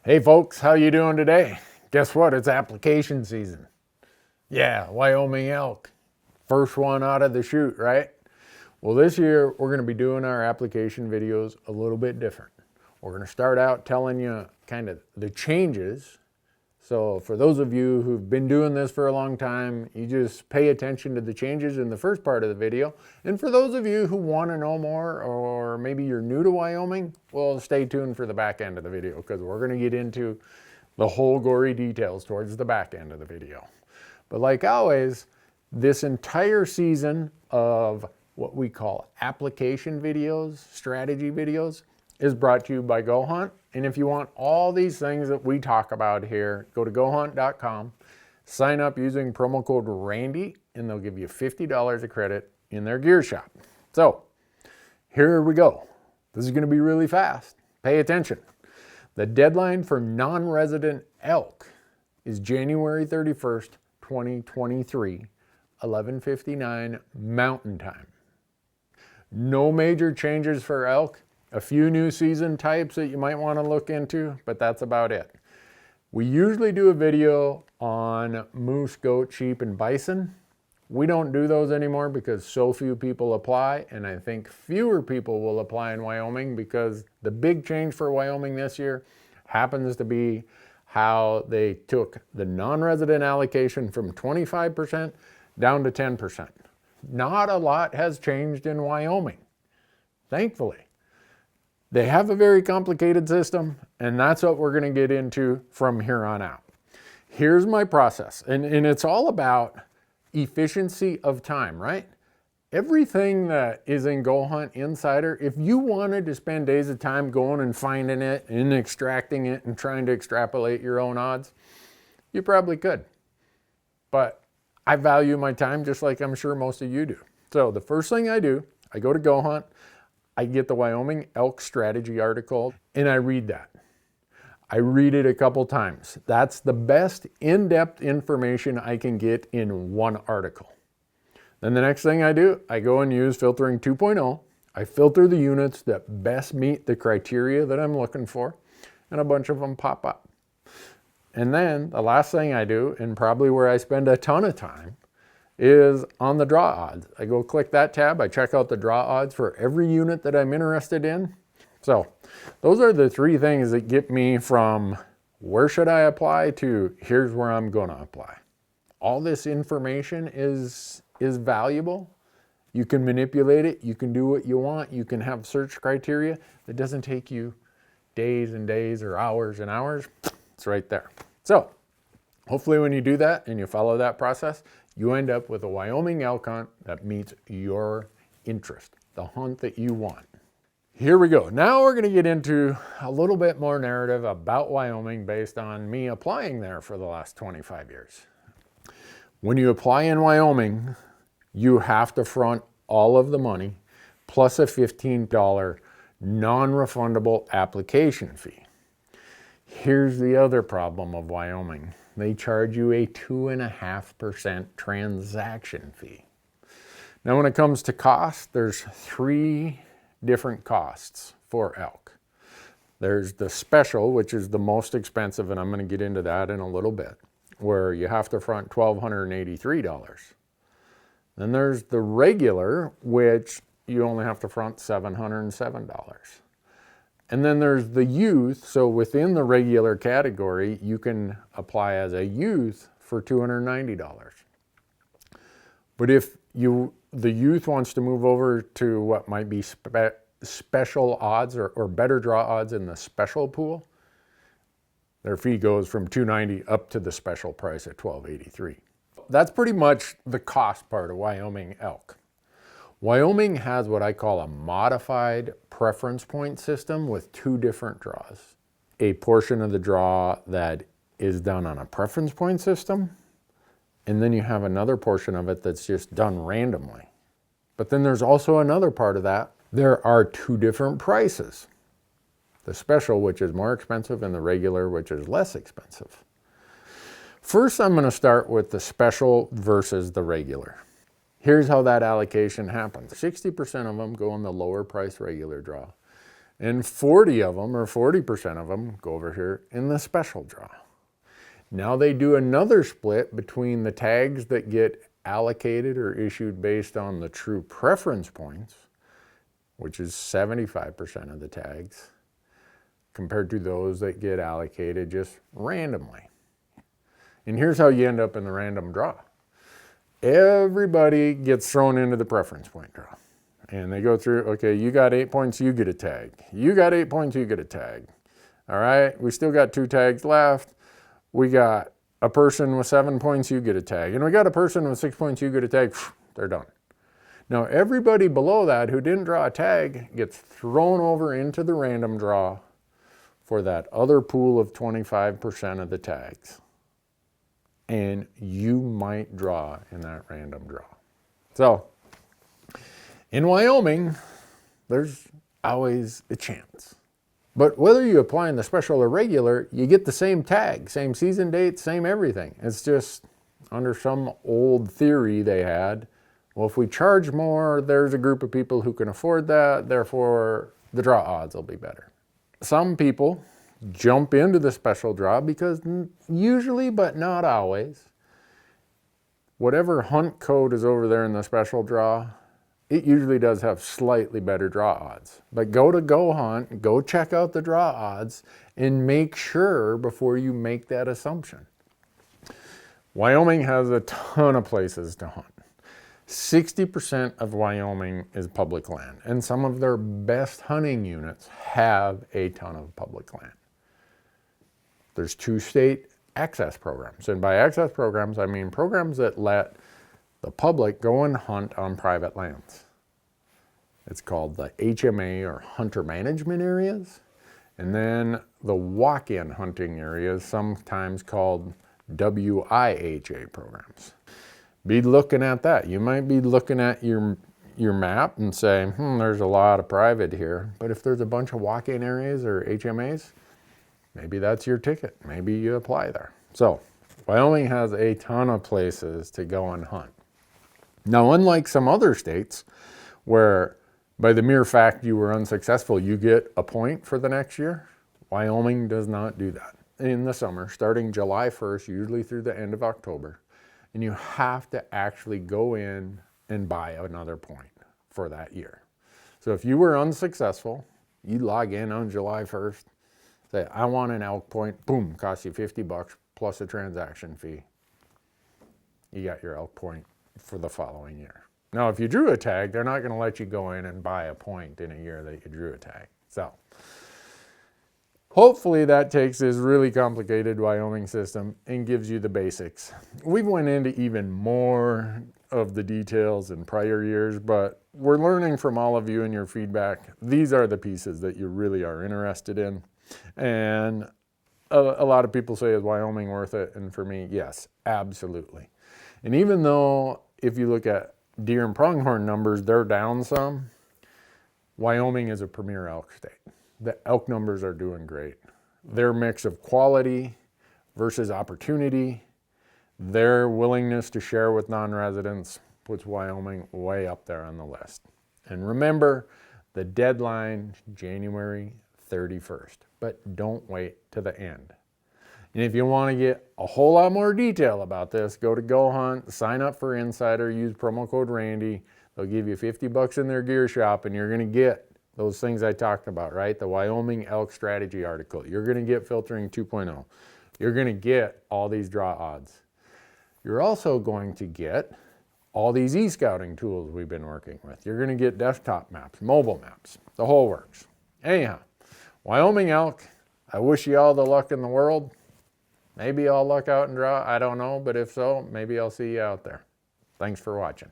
Hey folks, how you doing today? Guess what? It's application season. Yeah, Wyoming elk. First one out of the chute, right? Well, this year we're going to be doing our application videos a little bit different. We're going to start out telling you kind of the changes. So for those of you who've been doing this for a long time, you just pay attention to the changes in the first part of the video. And for those of you who want to know more, or maybe you're new to Wyoming, well, stay tuned for the back end of the video because we're going to get into the whole gory details towards the back end of the video. But like always, this entire season of what we call application videos, strategy videos, is brought to you by GoHUNT. And if you want all these things that we talk about here, go to GoHUNT.com, sign up using promo code RANDY, and they'll give you $50 of credit in their gear shop. So here we go. This is going to be really fast. Pay attention. The deadline for non-resident elk is January 31st, 2023, 11:59 Mountain Time. No major changes for elk. A few new season types that you might want to look into, but that's about it. We usually do a video on moose, goat, sheep, and bison. We don't do those anymore because so few people apply, and I think fewer people will apply in Wyoming because the big change for Wyoming this year happens to be how they took the non-resident allocation from 25% down to 10%. Not a lot has changed in Wyoming, thankfully. They have a very complicated system, and that's what we're going to get into from here on out. Here's my process, and it's all about efficiency of time, right? Everything that is in GoHUNT Insider, if you wanted to spend days of time going and finding it and extracting it and trying to extrapolate your own odds, you probably could. But I value my time just like I'm sure most of you do. So the first thing I do, I go to GoHUNT, I get the Wyoming Elk Strategy article, and I read that. I read it a couple times. That's the best in-depth information I can get in one article. Then the next thing I do, I go and use filtering 2.0. I filter the units that best meet the criteria that I'm looking for, and a bunch of them pop up. And then the last thing I do, and probably where I spend a ton of time, is on the draw odds. I go click that tab, I check out the draw odds for every unit that I'm interested in. So those are the three things that get me from where should I apply to here's where I'm gonna apply. All this information is valuable. You can manipulate it, you can do what you want, you can have search criteria that doesn't take you days and days or hours and hours. It's right there. So hopefully when you do that and you follow that process, you end up with a Wyoming elk hunt that meets your interest, the hunt that you want. Here we go. Now we're going to get into a little bit more narrative about Wyoming based on me applying there for the last 25 years. When you apply in Wyoming, you have to front all of the money plus a $15 non-refundable application fee. Here's the other problem of Wyoming. They charge you a 2.5% transaction fee. Now when it comes to cost, there's three different costs for elk. There's the special, which is the most expensive, and I'm going to get into that in a little bit, where you have to front $1,283. Then there's the regular, which you only have to front $707. And then there's the youth, so within the regular category, you can apply as a youth for $290. But if the youth wants to move over to what might be special odds or better draw odds in the special pool, their fee goes from $290 up to the special price at $1,283. That's pretty much the cost part of Wyoming elk. Wyoming has what I call a modified preference point system with two different draws. A portion of the draw that is done on a preference point system, and then you have another portion of it that's just done randomly. But then there's also another part of that. There are two different prices. The special, which is more expensive, and the regular, which is less expensive. First, I'm going to start with the special versus the regular. Here's how that allocation happens. 60% of them go in the lower price regular draw. And 40 of them, or 40% of them, go over here in the special draw. Now they do another split between the tags that get allocated or issued based on the true preference points, which is 75% of the tags, compared to those that get allocated just randomly. And here's how you end up in the random draw. Everybody gets thrown into the preference point draw. And they go through, okay, you got 8 points, you get a tag. You got 8 points, you get a tag. All right, we still got 2 tags left. We got a person with 7 points, you get a tag. And we got a person with 6 points, you get a tag. They're done. Now, everybody below that who didn't draw a tag gets thrown over into the random draw for that other pool of 25% of the tags. And you might draw in that random draw. So, in Wyoming, there's always a chance. But whether you apply in the special or regular, you get the same tag, same season date, same everything. It's just under some old theory they had, well, if we charge more, there's a group of people who can afford that, therefore the draw odds will be better. Some people jump into the special draw because usually, but not always, whatever hunt code is over there in the special draw, it usually does have slightly better draw odds. But go to GoHUNT, go check out the draw odds, and make sure before you make that assumption. Wyoming has a ton of places to hunt. 60% of Wyoming is public land, and some of their best hunting units have a ton of public land. There's 2 state access programs, and by access programs, I mean programs that let the public go and hunt on private lands. It's called the HMA, or Hunter Management Areas, and then the walk-in hunting areas, sometimes called WIHA programs. Be looking at that. You might be looking at your map and say, there's a lot of private here, but if there's a bunch of walk-in areas or HMAs, maybe that's your ticket. Maybe you apply there. So, Wyoming has a ton of places to go and hunt. Now, unlike some other states where by the mere fact you were unsuccessful, you get a point for the next year, Wyoming does not do that. In the summer, starting July 1st, usually through the end of October, and you have to actually go in and buy another point for that year. So if you were unsuccessful, you log in on July 1st, say, I want an elk point, boom, costs you $50 plus a transaction fee. You got your elk point for the following year. Now, if you drew a tag, they're not gonna let you go in and buy a point in a year that you drew a tag. So, hopefully that takes this really complicated Wyoming system and gives you the basics. We've went into even more of the details in prior years, but we're learning from all of you and your feedback. These are the pieces that you really are interested in. And a lot of people say, is Wyoming worth it? And for me, yes, absolutely. And even though if you look at deer and pronghorn numbers, they're down some, Wyoming is a premier elk state. The elk numbers are doing great. Their mix of quality versus opportunity, their willingness to share with non-residents puts Wyoming way up there on the list. And remember, the deadline, January 31st, but don't wait to the end. And if you want to get a whole lot more detail about this, go to GoHUNT, sign up for Insider, use promo code Randy. They'll give you $50 in their gear shop, and you're going to get those things I talked about, right? The Wyoming Elk Strategy article. You're going to get Filtering 2.0. You're going to get all these draw odds. You're also going to get all these e-scouting tools we've been working with. You're going to get desktop maps, mobile maps, the whole works. Anyhow, Wyoming Elk, I wish you all the luck in the world. Maybe I'll luck out and draw, I don't know, but if so, maybe I'll see you out there. Thanks for watching.